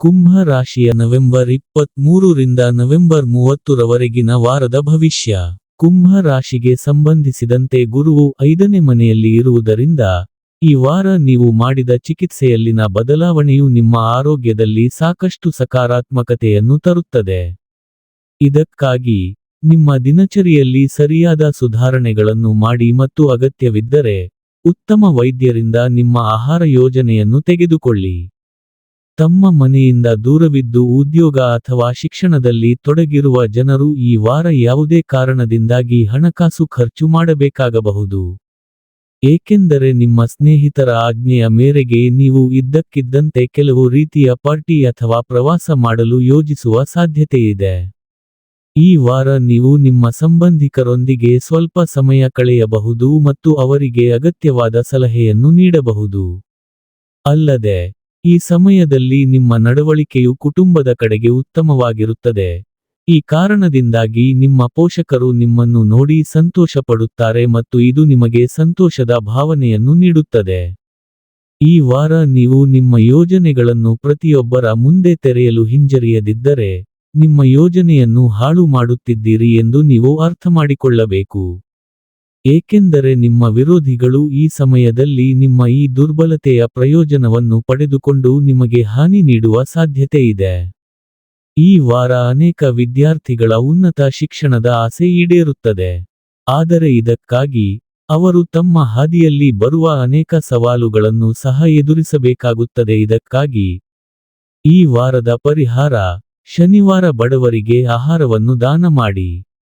ಕುಂಭ ರಾಶಿಯ ನವೆಂಬರ್ 23 ರಿಂದ ನವೆಂಬರ್ 30 ರವರೆಗಿನ ವಾರದ ಭವಿಷ್ಯ. ಕುಂಭ ರಾಶಿಗೆ ಸಂಬಂಧಿಸಿದಂತೆ ಗುರುವು 5ನೇ ಮನೆಯಲ್ಲಿ ಇರುವುದರಿಂದ, ಈ ವಾರ ನೀವು ಮಾಡಿದ ಚಿಕಿತ್ಸೆಯಲ್ಲಿನ ಬದಲಾವಣೆಯು ನಿಮ್ಮ ಆರೋಗ್ಯದಲ್ಲಿ ಸಾಕಷ್ಟು ಸಕಾರಾತ್ಮಕತೆಯನ್ನು ತರುತ್ತದೆ. ಇದಕ್ಕಾಗಿ ನಿಮ್ಮ ದಿನಚರಿಯಲ್ಲಿ ಸರಿಯಾದ ಸುಧಾರಣೆಗಳನ್ನು ಮಾಡಿ ಮತ್ತು ಅಗತ್ಯವಿದ್ದರೆ, ಉತ್ತಮ ವೈದ್ಯರಿಂದ ನಿಮ್ಮ ಆಹಾರ ಯೋಜನೆಯನ್ನು ತೆಗೆದುಕೊಳ್ಳಿ. ತಮ್ಮ ಮನೆಯಿಂದ ದೂರವಿದ್ದು ಉದ್ಯೋಗ ಅಥವಾ ಶಿಕ್ಷಣದಲ್ಲಿ ತೊಡಗಿರುವ ಜನರು ಈ ವಾರ ಯಾವುದೇ ಕಾರಣದಿಂದಾಗಿ ಹಣಕಾಸು ಖರ್ಚು ಮಾಡಬೇಕಾಗಬಹುದು. ಏಕೆಂದರೆ ನಿಮ್ಮ ಸ್ನೇಹಿತರ ಆಜ್ಞೆಯ ಮೇರೆಗೆ ನೀವು ಇದ್ದಕ್ಕಿದ್ದಂತೆ ಕೆಲವು ರೀತಿಯ ಪಾರ್ಟಿ ಅಥವಾ ಪ್ರವಾಸ ಮಾಡಲು ಯೋಜಿಸುವ ಸಾಧ್ಯತೆಯಿದೆ. ಈ ವಾರ ನೀವು ನಿಮ್ಮ ಸಂಬಂಧಿಕರೊಂದಿಗೆ ಸ್ವಲ್ಪ ಸಮಯ ಕಳೆಯಬಹುದು ಮತ್ತು ಅವರಿಗೆ ಅಗತ್ಯವಾದ ಸಲಹೆಯನ್ನು ನೀಡಬಹುದು. ಅಲ್ಲದೆ, ಈ ಸಮಯದಲ್ಲಿ ನಿಮ್ಮ ನಡವಳಿಕೆಯು ಕುಟುಂಬದ ಕಡೆಗೆ ಉತ್ತಮವಾಗಿರುತ್ತದೆ. ಈ ಕಾರಣದಿಂದಾಗಿ ನಿಮ್ಮ ಪೋಷಕರು ನಿಮ್ಮನ್ನು ನೋಡಿ ಸಂತೋಷಪಡುತ್ತಾರೆ ಮತ್ತು ಇದು ನಿಮಗೆ ಸಂತೋಷದ ಭಾವನೆಯನ್ನು ನೀಡುತ್ತದೆ. ಈ ವಾರ ನೀವು ನಿಮ್ಮ ಯೋಜನೆಗಳನ್ನು ಪ್ರತಿಯೊಬ್ಬರ ಮುಂದೆ ತೆರೆಯಲು ಹಿಂಜರಿಯದಿದ್ದರೆ, ನಿಮ್ಮ ಯೋಜನೆಯನ್ನು ಹಾಳು ಮಾಡುತ್ತಿದ್ದೀರಿ ಎಂದು ನೀವು ಅರ್ಥಮಾಡಿಕೊಳ್ಳಬೇಕು. ಏಕೆಂದರೆ ನಿಮ್ಮ ವಿರೋಧಿಗಳು ಈ ಸಮಯದಲ್ಲಿ ನಿಮ್ಮ ಈ ದುರ್ಬಲತೆಯ ಪ್ರಯೋಜನವನ್ನು ಪಡೆದುಕೊಂಡು ನಿಮಗೆ ಹಾನಿ ನೀಡುವ ಸಾಧ್ಯತೆಯಿದೆ. ಈ ವಾರ ಅನೇಕ ವಿದ್ಯಾರ್ಥಿಗಳ ಉನ್ನತ ಶಿಕ್ಷಣದ ಆಸೆ ಈಡೇರುತ್ತದೆ. ಆದರೆ ಇದಕ್ಕಾಗಿ, ಅವರು ತಮ್ಮ ಹಾದಿಯಲ್ಲಿ ಬರುವ ಅನೇಕ ಸವಾಲುಗಳನ್ನು ಸಹ ಎದುರಿಸಬೇಕಾಗುತ್ತದೆ. ಇದಕ್ಕಾಗಿ ಈ ವಾರದ ಪರಿಹಾರ: ಶನಿವಾರ ಬಡವರಿಗೆ ಆಹಾರವನ್ನು ದಾನ ಮಾಡಿ.